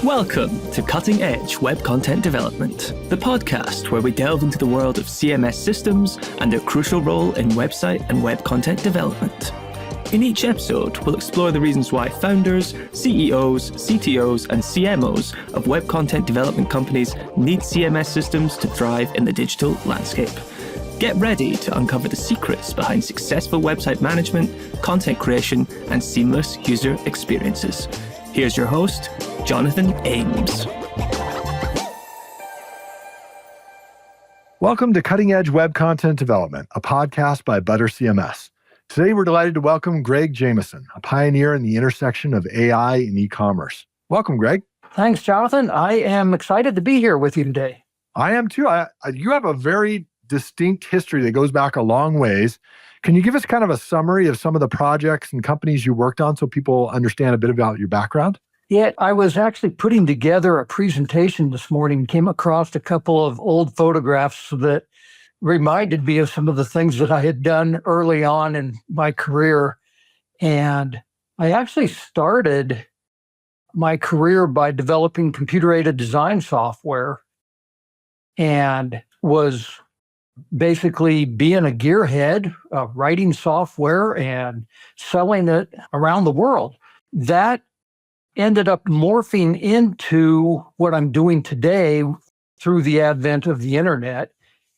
Welcome to Cutting Edge Web Content Development, the podcast where we delve into the world of CMS systems and their crucial role in website and web content development. In each episode, we'll explore the reasons why founders, CEOs, CTOs, and CMOs of web content development companies need CMS systems to thrive in the digital landscape. Get ready to uncover the secrets behind successful website management, content creation, and seamless user experiences. Here's your host, Jonathan Ames. Welcome to Cutting Edge Web Content Development, a podcast by ButterCMS. Today, we're delighted to welcome Greg Jameson, a pioneer in the intersection of AI and e-commerce. Welcome, Greg. Thanks, Jonathan. I am excited to be here with you today. I am too. You have a very distinct history that goes back a long ways. Can you give us kind of a summary of some of the projects and companies you worked on so people understand a bit about your background? Yeah, I was actually putting together a presentation this morning, came across a couple of old photographs that reminded me of some of the things that I had done early on in my career. And I actually started my career by developing computer-aided design software and was basically being a gearhead, writing software and selling it around the world. That ended up morphing into what I'm doing today through the advent of the internet,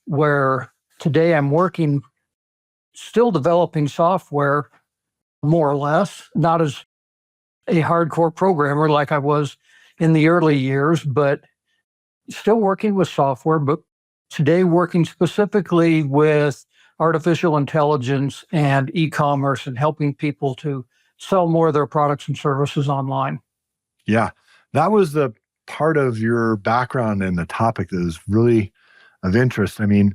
where today I'm working, still developing software, more or less, not as a hardcore programmer like I was in the early years, but still working with software, but today working specifically with artificial intelligence and e-commerce and helping people to sell more of their products and services online. Yeah, that was the part of your background and the topic that is really of interest. I mean,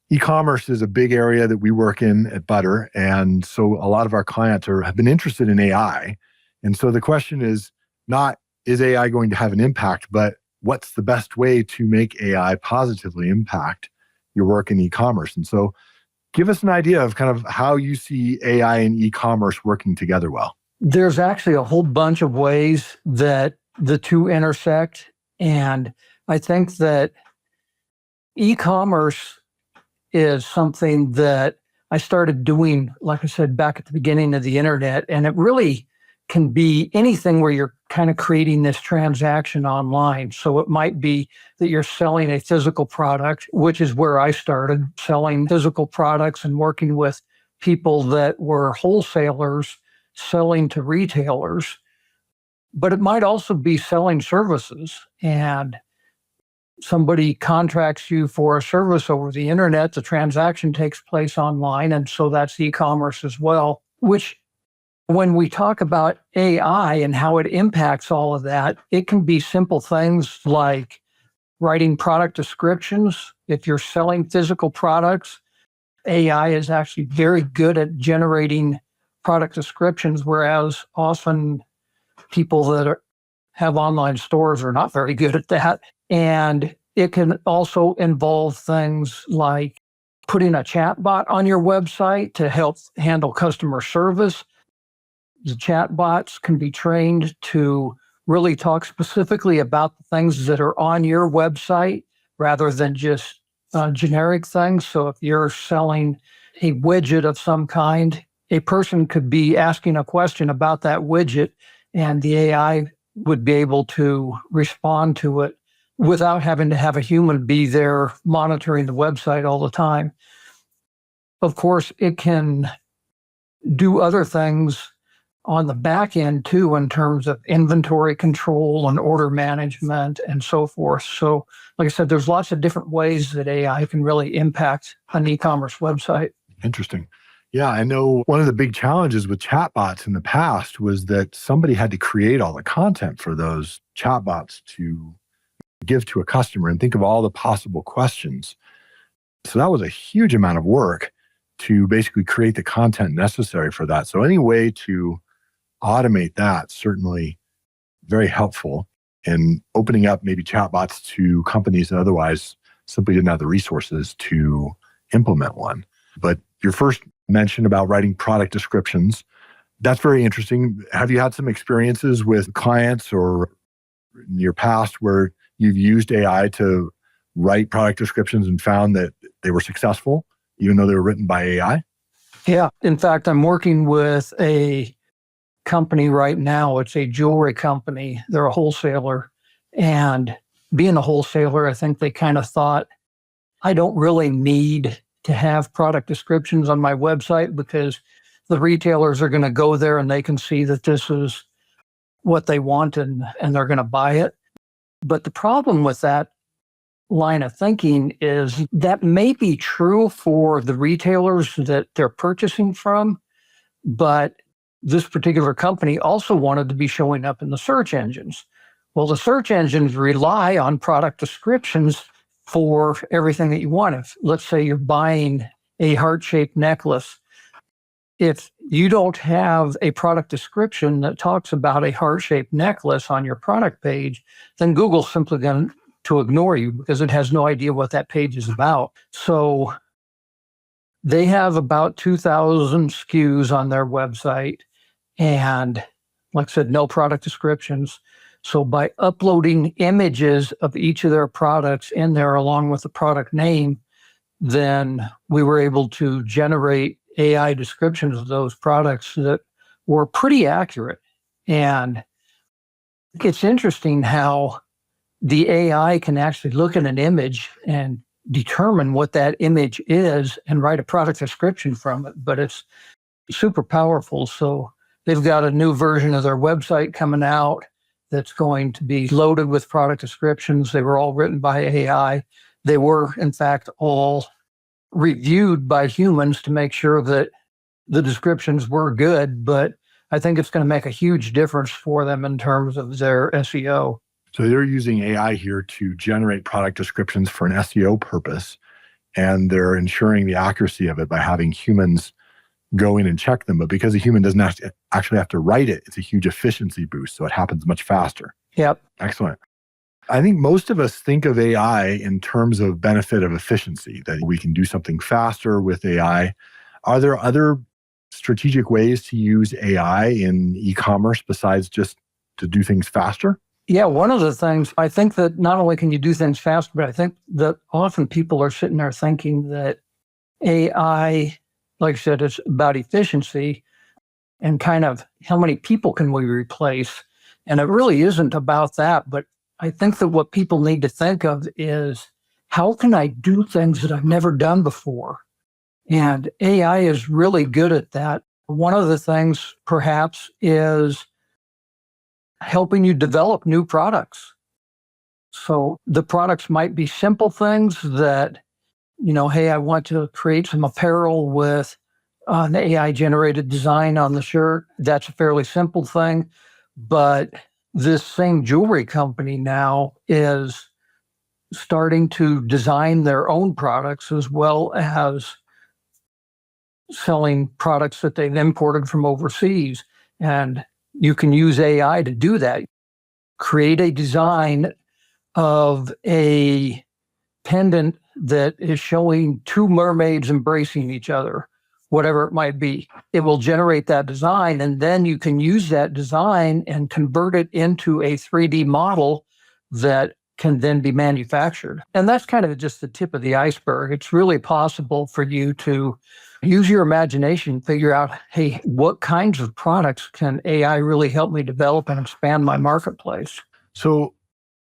e-commerce is a big area that we work in at Butter. And so a lot of our clients have been interested in AI. And so the question is not, is AI going to have an impact, but what's the best way to make AI positively impact your work in e-commerce? And so give us an idea of kind of how you see AI and e-commerce working together well. There's actually a whole bunch of ways that the two intersect. And I think that e-commerce is something that I started doing, like I said, back at the beginning of the internet. And it really can be anything where you're kind of creating this transaction online. So it might be that you're selling a physical product, which is where I started, selling physical products and working with people that were wholesalers selling to retailers. But it might also be selling services, and somebody contracts you for a service over the internet. The transaction takes place online, and so that's e-commerce as well, which when we talk about AI and how it impacts all of that, it can be simple things like writing product descriptions. If you're selling physical products, AI is actually very good at generating product descriptions, whereas often people that have online stores are not very good at that. And it can also involve things like putting a chatbot on your website to help handle customer service. The chatbots can be trained to really talk specifically about the things that are on your website rather than just generic things. So if you're selling a widget of some kind, a person could be asking a question about that widget and the AI would be able to respond to it without having to have a human be there monitoring the website all the time. Of course, it can do other things on the back end too, in terms of inventory control and order management and so forth. So, like I said, there's lots of different ways that AI can really impact an e-commerce website. Interesting. Yeah, I know one of the big challenges with chatbots in the past was that somebody had to create all the content for those chatbots to give to a customer and think of all the possible questions. So that was a huge amount of work to basically create the content necessary for that. So any way to automate that, certainly very helpful in opening up maybe chatbots to companies that otherwise simply didn't have the resources to implement one. But your first mention about writing product descriptions, that's very interesting. Have you had some experiences with clients or in your past where you've used AI to write product descriptions and found that they were successful, even though they were written by AI? Yeah. In fact, I'm working with a company right now. It's a jewelry company. They're a wholesaler. And being a wholesaler, I think they kind of thought, I don't really need to have product descriptions on my website because the retailers are going to go there and they can see that this is what they want and they're going to buy it. But the problem with that line of thinking is that may be true for the retailers that they're purchasing from, but this particular company also wanted to be showing up in the search engines. Well, the search engines rely on product descriptions for everything that you want. If, let's say, you're buying a heart-shaped necklace, if you don't have a product description that talks about a heart-shaped necklace on your product page, then Google's simply going to ignore you because it has no idea what that page is about. So they have about 2,000 SKUs on their website and, like I said, no product descriptions. So by uploading images of each of their products in there along with the product name, then we were able to generate AI descriptions of those products that were pretty accurate. And it's interesting how the AI can actually look at an image and determine what that image is and write a product description from it, but it's super powerful. So they've got a new version of their website coming out that's going to be loaded with product descriptions. They were all written by AI. They were, in fact, all reviewed by humans to make sure that the descriptions were good, but I think it's going to make a huge difference for them in terms of their SEO. So they're using AI here to generate product descriptions for an SEO purpose, and they're ensuring the accuracy of it by having humans go in and check them. But because a human doesn't actually have to write it, it's a huge efficiency boost. So it happens much faster. Yep. Excellent. I think most of us think of AI in terms of benefit of efficiency, that we can do something faster with AI. Are there other strategic ways to use AI in e-commerce besides just to do things faster? Yeah, one of the things, I think that not only can you do things faster, but I think that often people are sitting there thinking that AI, like I said, it's about efficiency and kind of how many people can we replace? And it really isn't about that. But I think that what people need to think of is, how can I do things that I've never done before? And AI is really good at that. One of the things perhaps is helping you develop new products. So the products might be simple things that, hey, I want to create some apparel with an AI generated design on the shirt. That's a fairly simple thing. But this same jewelry company now is starting to design their own products as well as selling products that they've imported from overseas. And you can use AI to do that. Create a design of a pendant that is showing two mermaids embracing each other, whatever it might be. It will generate that design, and then you can use that design and convert it into a 3D model that can then be manufactured. And that's kind of just the tip of the iceberg. It's really possible for you to use your imagination, figure out, hey, what kinds of products can AI really help me develop and expand my marketplace? So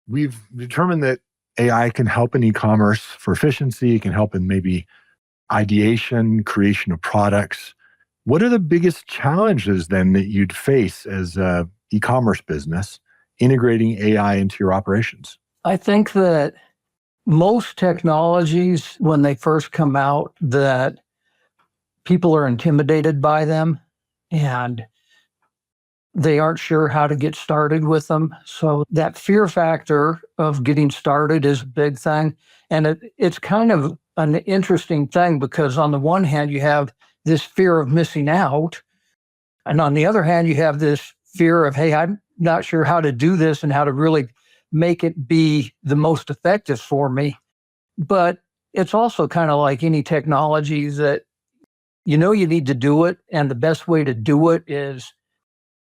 we've determined that AI can help in e-commerce for efficiency. It can help in maybe ideation, creation of products. What are the biggest challenges then that you'd face as an e-commerce business integrating AI into your operations? I think that most technologies, when they first come out, that people are intimidated by them and they aren't sure how to get started with them. So that fear factor of getting started is a big thing. And it's kind of an interesting thing because on the one hand, you have this fear of missing out. And on the other hand, you have this fear of, hey, I'm not sure how to do this and how to really make it be the most effective for me. But it's also kind of like any technology that you need to do it. And the best way to do it is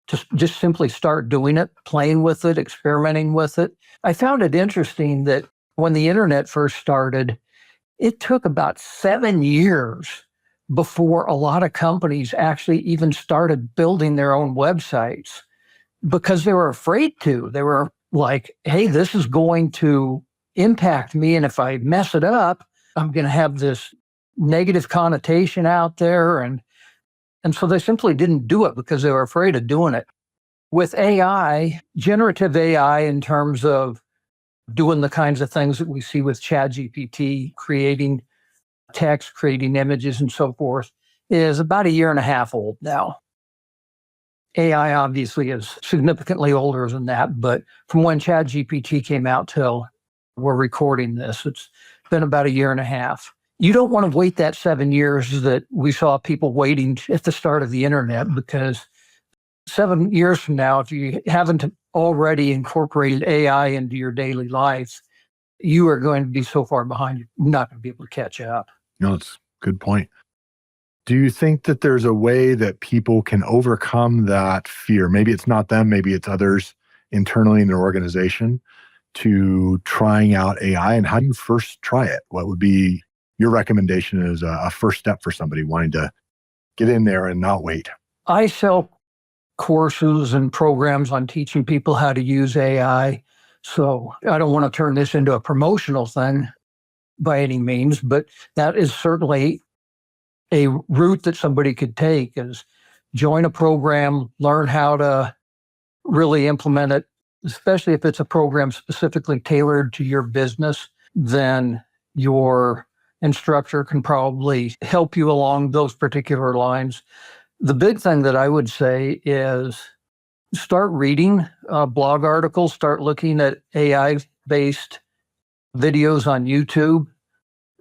to just simply start doing it, playing with it, experimenting with it. I found it interesting that when the internet first started, it took about 7 years before a lot of companies actually even started building their own websites because they were afraid to. They were like, hey, this is going to impact me. And if I mess it up, I'm going to have this negative connotation out there. And so they simply didn't do it because they were afraid of doing it. With AI, generative AI in terms of doing the kinds of things that we see with ChatGPT, creating text, creating images and so forth, is about 1.5 years old now. AI obviously is significantly older than that, but from when ChatGPT came out till we're recording this, it's been about 1.5 years. You don't want to wait that 7 years that we saw people waiting at the start of the internet, because 7 years from now, if you haven't already incorporated AI into your daily life, you are going to be so far behind, you're not going to be able to catch up. No, that's a good point. Do you think that there's a way that people can overcome that fear? Maybe it's not them, maybe it's others internally in their organization, to trying out AI? And how do you first try it? What would be your recommendation as a first step for somebody wanting to get in there and not wait? I sell courses and programs on teaching people how to use AI. So I don't want to turn this into a promotional thing by any means, but that is certainly a route that somebody could take, is join a program, learn how to really implement it, especially if it's a program specifically tailored to your business. Then your instructor can probably help you along those particular lines. The big thing that I would say is start reading blog articles, start looking at AI-based videos on YouTube,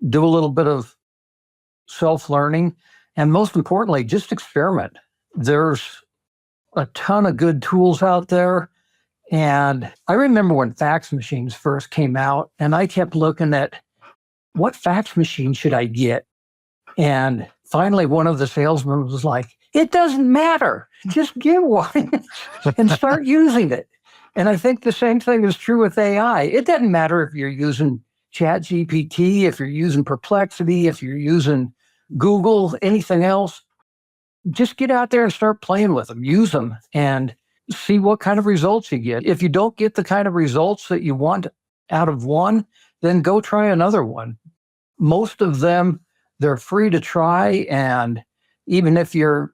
do a little bit of self-learning, and most importantly, just experiment. There's a ton of good tools out there. And I remember when fax machines first came out, and I kept looking at what fax machine should I get? And finally, one of the salesmen was like, it doesn't matter. Just get one and start using it. And I think the same thing is true with AI. It doesn't matter if you're using ChatGPT, if you're using Perplexity, if you're using Google, anything else. Just get out there and start playing with them, use them, and see what kind of results you get. If you don't get the kind of results that you want out of one, then go try another one. Most of them, they're free to try. And even if you're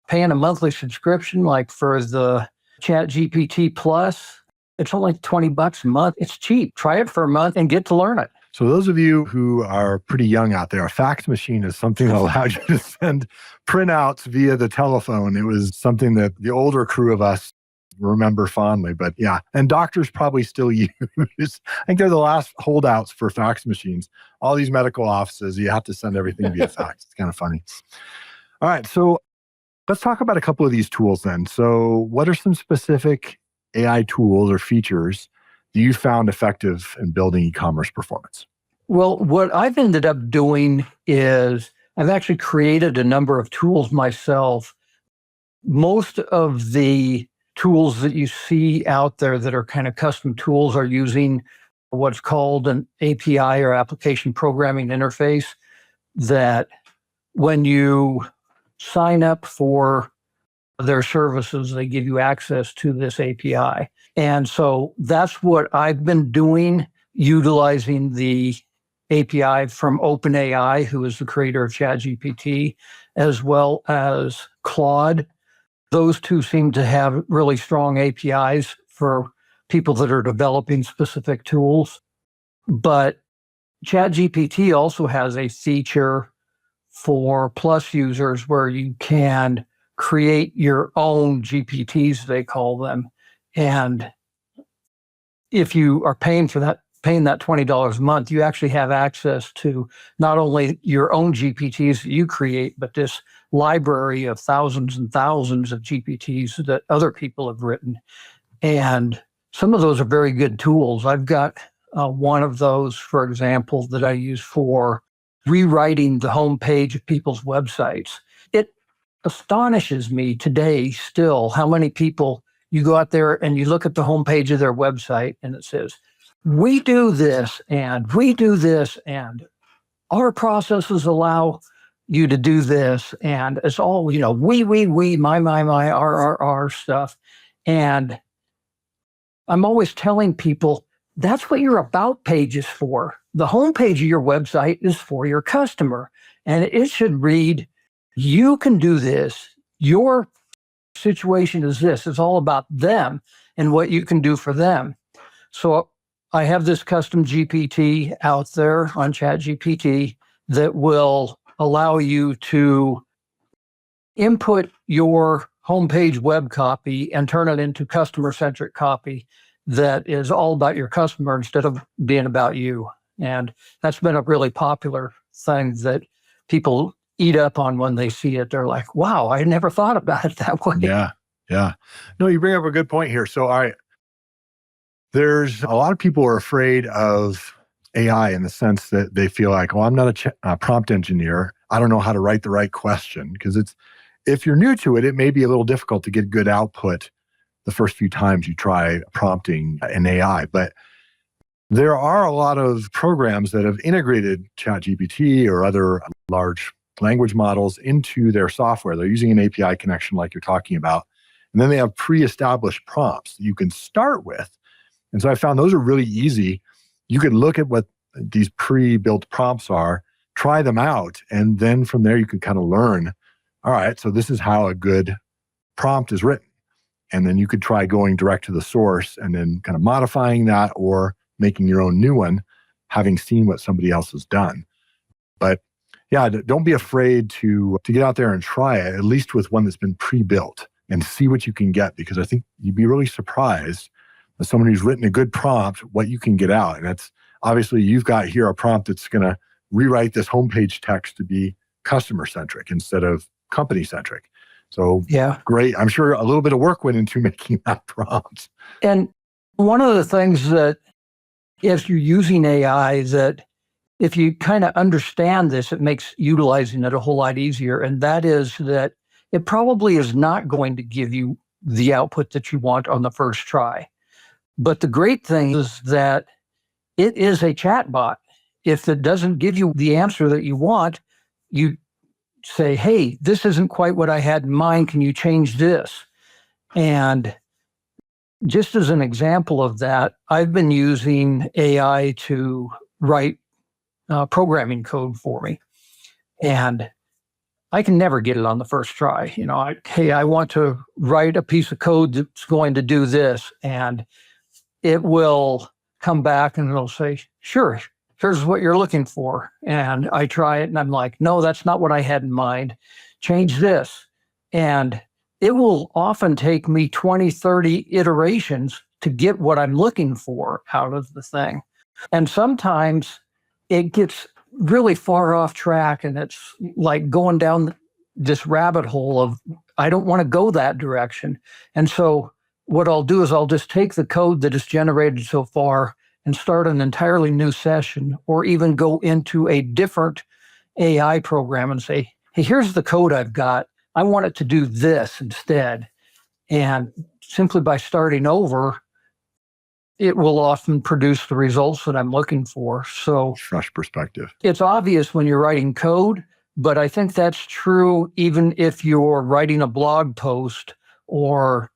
paying a monthly subscription, like for the ChatGPT Plus, it's only $20 a month. It's cheap. Try it for a month and get to learn it. So those of you who are pretty young out there, a fax machine is something that allowed you to send printouts via the telephone. It was something that the older crew of us remember fondly, but yeah. And doctors probably still use. I think they're the last holdouts for fax machines. All these medical offices, you have to send everything via fax. It's kind of funny. All right, so let's talk about a couple of these tools then. So what are some specific AI tools or features that you found effective in building e-commerce performance? Well, what I've ended up doing is I've actually created a number of tools myself. Most of the tools that you see out there that are kind of custom tools are using what's called an API, or application programming interface, that when you sign up for their services, they give you access to this API. And so that's what I've been doing, utilizing the API from OpenAI, who is the creator of ChatGPT, as well as Claude. Those two seem to have really strong APIs for people that are developing specific tools. But ChatGPT also has a feature for Plus users where you can create your own GPTs, they call them. And if you are paying that $20 a month, you actually have access to not only your own GPTs that you create, but this library of thousands and thousands of GPTs that other people have written. And some of those are very good tools. I've got one of those, for example, that I use for rewriting the homepage of people's websites. It astonishes me today still how many people you go out there and you look at the homepage of their website and it says, we do this and we do this and our processes allow you to do this. And it's all, we, my, our stuff. And I'm always telling people that's what your about page is for. The homepage of your website is for your customer. And it should read, you can do this. Your situation is this. It's all about them and what you can do for them. So I have this custom GPT out there on ChatGPT that will allow you to input your homepage web copy and turn it into customer-centric copy that is all about your customer instead of being about you. And that's been a really popular thing that people eat up on when they see it. They're like, wow, I never thought about it that way. Yeah. No, you bring up a good point here. So, all right, there's a lot of people are afraid of AI in the sense that they feel like, well, I'm not a prompt engineer. I don't know how to write the right question. Because if you're new to it, it may be a little difficult to get good output the first few times you try prompting an AI. But there are a lot of programs that have integrated ChatGPT or other large language models into their software. They're using an API connection like you're talking about. And then they have pre-established prompts that you can start with. And so I found those are really easy. You could look at what these pre-built prompts are, try them out, and then from there you can kind of learn, all right, so this is how a good prompt is written. And then you could try going direct to the source and then kind of modifying that or making your own new one, having seen what somebody else has done. But yeah, don't be afraid to get out there and try it, at least with one that's been pre-built, and see what you can get, because I think you'd be really surprised as someone who's written a good prompt, what you can get out. And that's obviously you've got here a prompt that's going to rewrite this homepage text to be customer-centric instead of company-centric. So yeah, great. I'm sure a little bit of work went into making that prompt. And one of the things that if you're using AI, that if you kind of understand this, it makes utilizing it a whole lot easier. And that is that it probably is not going to give you the output that you want on the first try. But the great thing is that it is a chatbot. If it doesn't give you the answer that you want, you say, hey, this isn't quite what I had in mind. Can you change this? And just as an example of that, I've been using AI to write programming code for me. And I can never get it on the first try. I want to write a piece of code that's going to do this. And it will come back and it'll say, sure, here's what you're looking for. And I try it and I'm like, no, that's not what I had in mind. Change this. And it will often take me 20, 30 iterations to get what I'm looking for out of the thing. And sometimes it gets really far off track and it's like going down this rabbit hole of, I don't want to go that direction. And so what I'll do is I'll just take the code that is generated so far and start an entirely new session, or even go into a different AI program and say, hey, here's the code I've got. I want it to do this instead. And simply by starting over, it will often produce the results that I'm looking for. So fresh perspective. It's obvious when you're writing code, but I think that's true even if you're writing a blog post or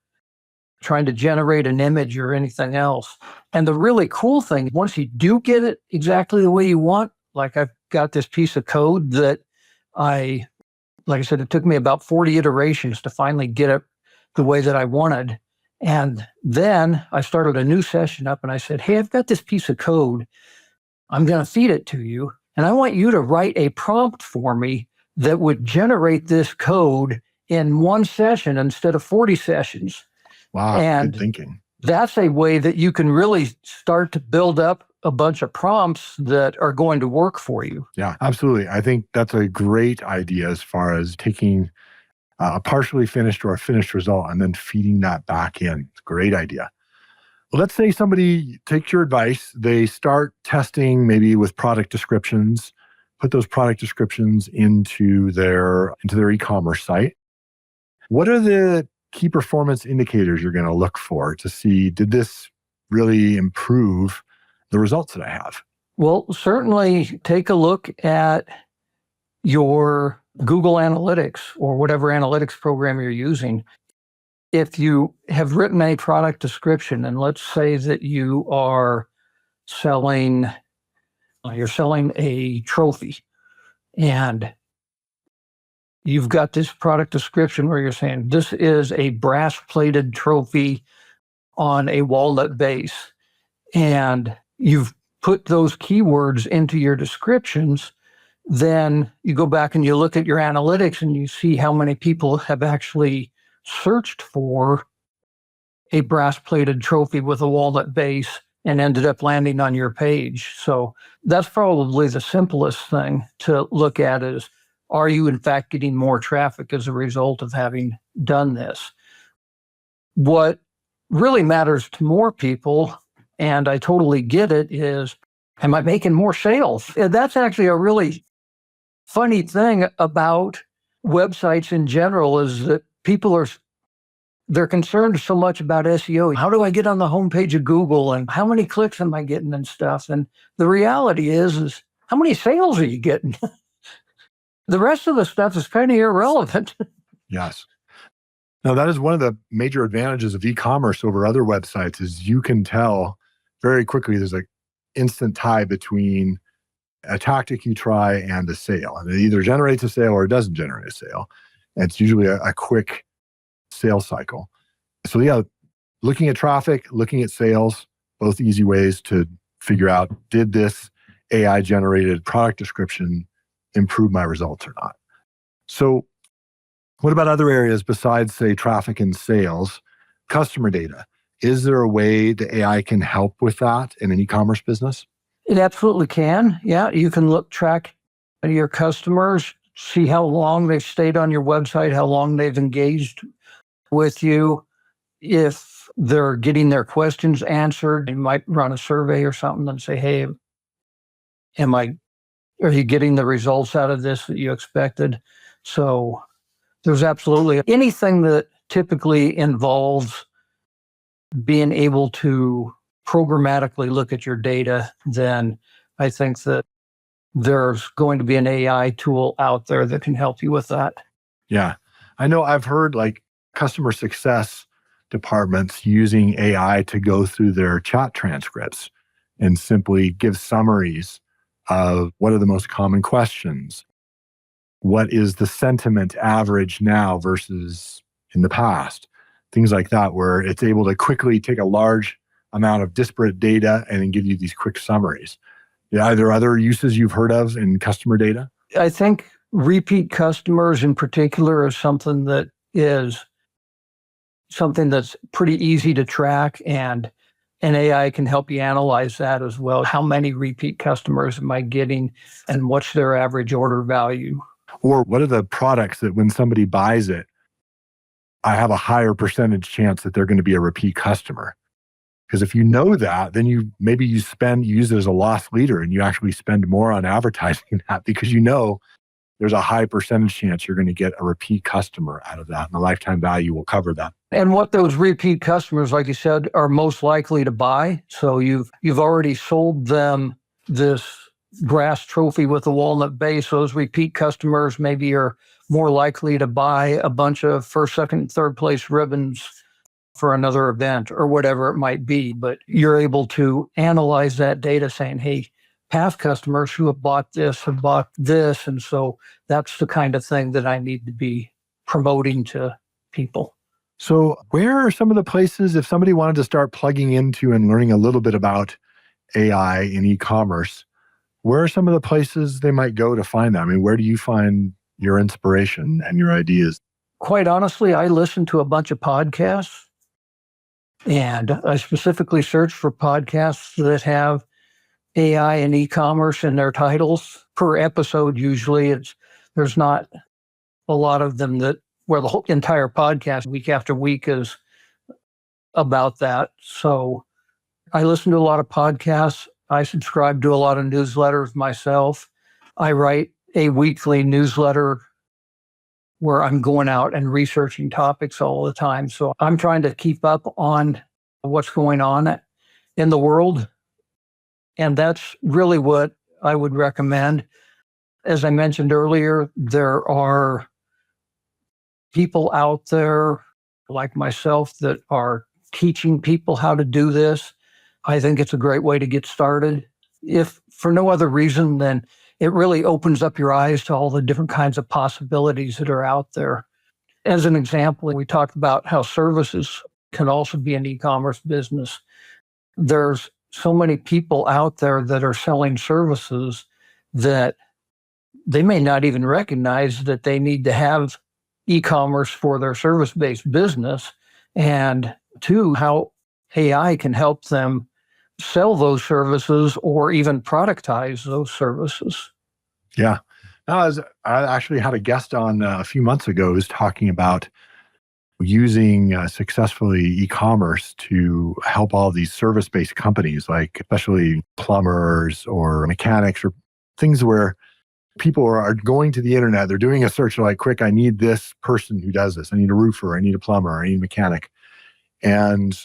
trying to generate an image or anything else. And the really cool thing, once you do get it exactly the way you want, like I've got this piece of code that like I said, it took me about 40 iterations to finally get it the way that I wanted. And then I started a new session up and I said, hey, I've got this piece of code. I'm going to feed it to you. And I want you to write a prompt for me that would generate this code in one session instead of 40 sessions. Wow, and good thinking. That's a way that you can really start to build up a bunch of prompts that are going to work for you. Yeah, absolutely. I think that's a great idea as far as taking a partially finished or a finished result and then feeding that back in. It's a great idea. Well, let's say somebody takes your advice. They start testing maybe with product descriptions, put those product descriptions into their e-commerce site. What are the key performance indicators you're going to look for to see, did this really improve the results that I have? Well, certainly take a look at your Google Analytics or whatever analytics program you're using. If you have written a product description, and let's say that you are selling, you're selling a trophy, and you've got this product description where you're saying, this is a brass-plated trophy on a walnut base, and you've put those keywords into your descriptions, then you go back and you look at your analytics and you see how many people have actually searched for a brass-plated trophy with a walnut base and ended up landing on your page. So that's probably the simplest thing to look at is, are you in fact getting more traffic as a result of having done this? What really matters to more people, and I totally get it, is, am I making more sales? And that's actually a really funny thing about websites in general, is that they're concerned so much about SEO. How do I get on the homepage of Google, and how many clicks am I getting and stuff? And the reality is how many sales are you getting? The rest of the stuff is kind of irrelevant. Yes. Now, that is one of the major advantages of e-commerce over other websites, is you can tell very quickly there's an instant tie between a tactic you try and a sale. And it either generates a sale or it doesn't generate a sale. And it's usually a quick sales cycle. So yeah, looking at traffic, looking at sales, both easy ways to figure out, did this AI-generated product description improve my results or not? So what about other areas besides, say, traffic and sales? Customer data. Is there a way the AI can help with that in an e-commerce business? It absolutely can. Yeah, you can track your customers, see how long they've stayed on your website, how long they've engaged with you. If they're getting their questions answered, you might run a survey or something and say, hey, are you getting the results out of this that you expected? So there's absolutely anything that typically involves being able to programmatically look at your data, then I think that there's going to be an AI tool out there that can help you with that. Yeah. I know I've heard like customer success departments using AI to go through their chat transcripts and simply give summaries of what are the most common questions. What is the sentiment average now versus in the past? Things like that, where it's able to quickly take a large amount of disparate data and then give you these quick summaries. Yeah, are there other uses you've heard of in customer data? I think repeat customers in particular is something that's pretty easy to track, and an AI can help you analyze that as well. How many repeat customers am I getting, and what's their average order value? Or what are the products that when somebody buys it, I have a higher percentage chance that they're going to be a repeat customer? Because if you know that, then you use it as a loss leader, and you actually spend more on advertising that, because you know there's a high percentage chance you're going to get a repeat customer out of that, and the lifetime value will cover that. And what those repeat customers, like you said, are most likely to buy. So you've already sold them this brass trophy with a walnut base. Those repeat customers maybe are more likely to buy a bunch of first, second, third place ribbons for another event or whatever it might be. But you're able to analyze that data saying, hey, past customers who have bought this. And so that's the kind of thing that I need to be promoting to people. So where are some of the places, if somebody wanted to start plugging into and learning a little bit about AI in e-commerce, where are some of the places they might go to find that? I mean, where do you find your inspiration and your ideas? Quite honestly, I listen to a bunch of podcasts, and I specifically search for podcasts that have AI and e-commerce in their titles per episode. Usually there's not a lot of them where the whole entire podcast week after week is about that. So I listen to a lot of podcasts. I subscribe to a lot of newsletters myself. I write a weekly newsletter where I'm going out and researching topics all the time. So I'm trying to keep up on what's going on in the world. And that's really what I would recommend. As I mentioned earlier, there are people out there like myself that are teaching people how to do this. I think it's a great way to get started. If for no other reason than it really opens up your eyes to all the different kinds of possibilities that are out there. As an example, we talked about how services can also be an e-commerce business. There's so many people out there that are selling services that they may not even recognize that they need to have e-commerce for their service-based business, and two, how AI can help them sell those services or even productize those services. Yeah. I actually had a guest on a few months ago who's talking about using successfully e-commerce to help all these service-based companies, like especially plumbers or mechanics or things where people are going to the internet, they're doing a search, they're like, quick, I need this person who does this. I need a roofer, I need a plumber, I need a mechanic. And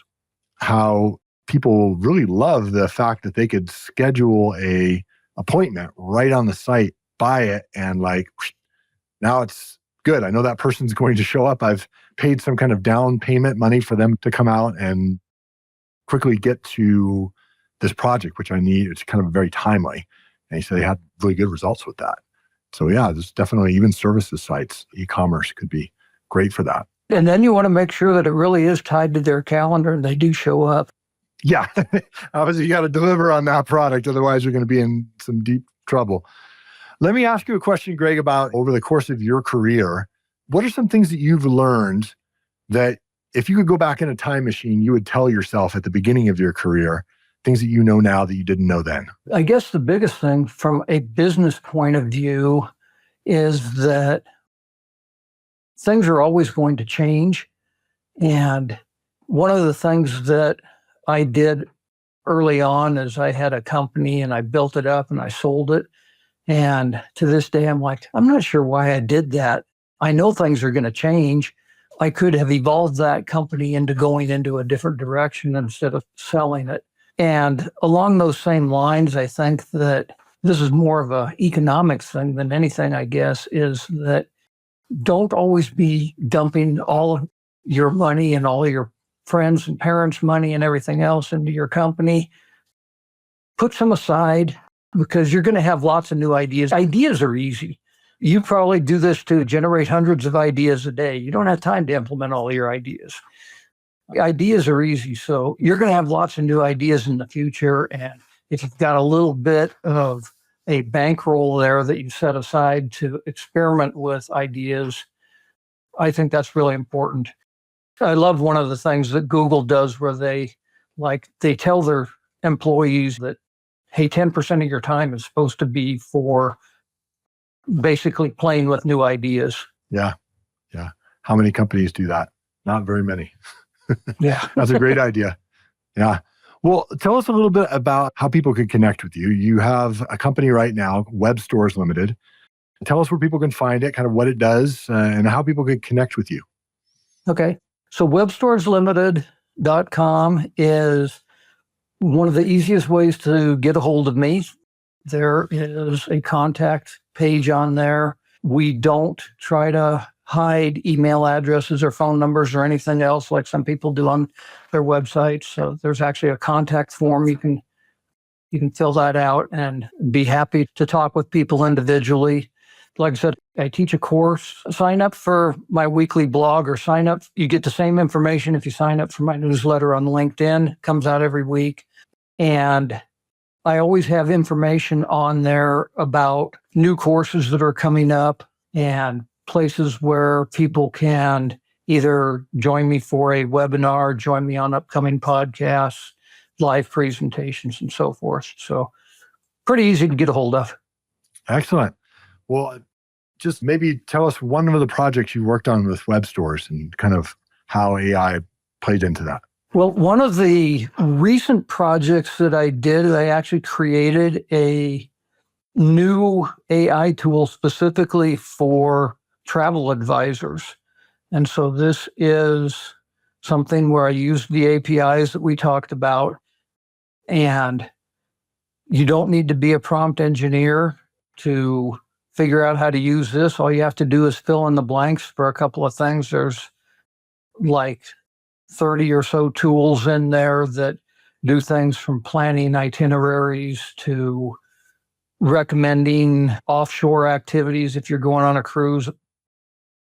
how people really love the fact that they could schedule a appointment right on the site, buy it, and like, now it's good. I know that person's going to show up. I've paid some kind of down payment money for them to come out and quickly get to this project, which I need. It's kind of very timely. And he said they had really good results with that. So yeah, there's definitely even services sites, e-commerce could be great for that. And then you want to make sure that it really is tied to their calendar and they do show up. Yeah, obviously you got to deliver on that product. Otherwise you're going to be in some deep trouble. Let me ask you a question, Greg, about over the course of your career, what are some things that you've learned that if you could go back in a time machine, you would tell yourself at the beginning of your career, things that you know now that you didn't know then? I guess the biggest thing from a business point of view is that things are always going to change. And one of the things that I did early on is I had a company and I built it up and I sold it. And to this day, I'm like, I'm not sure why I did that. I know things are going to change. I could have evolved that company into going into a different direction instead of selling it. And along those same lines, I think that this is more of an economics thing than anything, I guess, is that don't always be dumping all of your money and all of your friends' and parents' money and everything else into your company. Put some aside because you're going to have lots of new ideas. Ideas are easy. You probably do this to generate hundreds of ideas a day. You don't have time to implement all your ideas. Ideas are easy. So you're going to have lots of new ideas in the future. And if you've got a little bit of a bankroll there that you set aside to experiment with ideas, I think that's really important. I love one of the things that Google does where they tell their employees that, hey, 10% of your time is supposed to be for basically playing with new ideas. Yeah. Yeah. How many companies do that? Not very many. Yeah. That's a great idea. Yeah. Well, tell us a little bit about how people can connect with you. You have a company right now, WebStores Limited. Tell us where people can find it, kind of what it does, and how people can connect with you. Okay. So WebStoresLimited.com is one of the easiest ways to get a hold of me. There is a contact page on there. We don't try to hide email addresses or phone numbers or anything else like some people do on their websites. So there's actually a contact form. You can fill that out and be happy to talk with people individually. Like I said, I teach a course. Sign up for my weekly blog or sign up. You get the same information if you sign up for my newsletter on LinkedIn. It comes out every week. And I always have information on there about new courses that are coming up and places where people can either join me for a webinar, join me on upcoming podcasts, live presentations, and so forth. So pretty easy to get a hold of. Excellent. Well, just maybe tell us one of the projects you worked on with WebStores and kind of how AI played into that. Well, one of the recent projects that I did, I actually created a new AI tool specifically for travel advisors. And so this is something where I use the APIs that we talked about. And you don't need to be a prompt engineer to figure out how to use this. All you have to do is fill in the blanks for a couple of things. There's like 30 or so tools in there that do things from planning itineraries to recommending offshore activities if you're going on a cruise.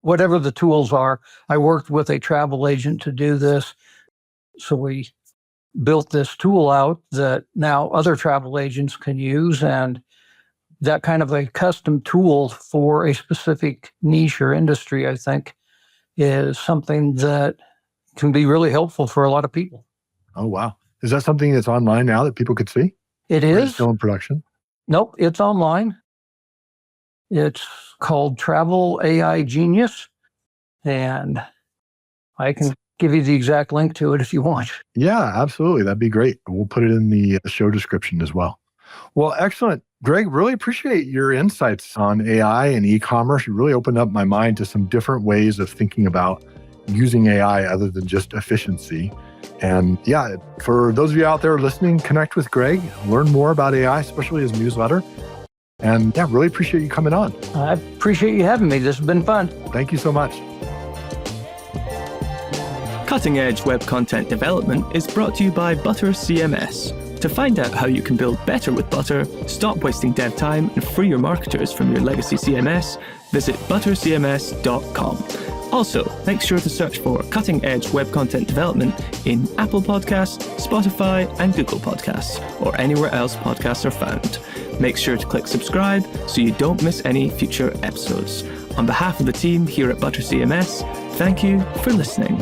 Whatever the tools are, I worked with a travel agent to do this. So we built this tool out that now other travel agents can use, and that kind of a custom tool for a specific niche or industry, I think, is something that can be really helpful for a lot of people. Oh, wow. Is that something that's online now that people could see? It Or is. still in production? Nope, it's online. It's called Travel AI Genius, and I can give you the exact link to it if you want. Yeah, absolutely. That'd be great. We'll put it in the show description as well. Well, excellent. Greg, really appreciate your insights on AI and e-commerce. You really opened up my mind to some different ways of thinking about using AI other than just efficiency. And yeah, for those of you out there listening, connect with Greg, learn more about AI, especially his newsletter. And yeah, really appreciate you coming on. I appreciate you having me. This has been fun. Thank you so much. Cutting Edge Web Content Development is brought to you by ButterCMS. To find out how you can build better with Butter, stop wasting dev time, and free your marketers from your legacy CMS, visit ButterCMS.com. Also, make sure to search for Cutting Edge Web Content Development in Apple Podcasts, Spotify, and Google Podcasts, or anywhere else podcasts are found. Make sure to click subscribe so you don't miss any future episodes. On behalf of the team here at ButterCMS, thank you for listening.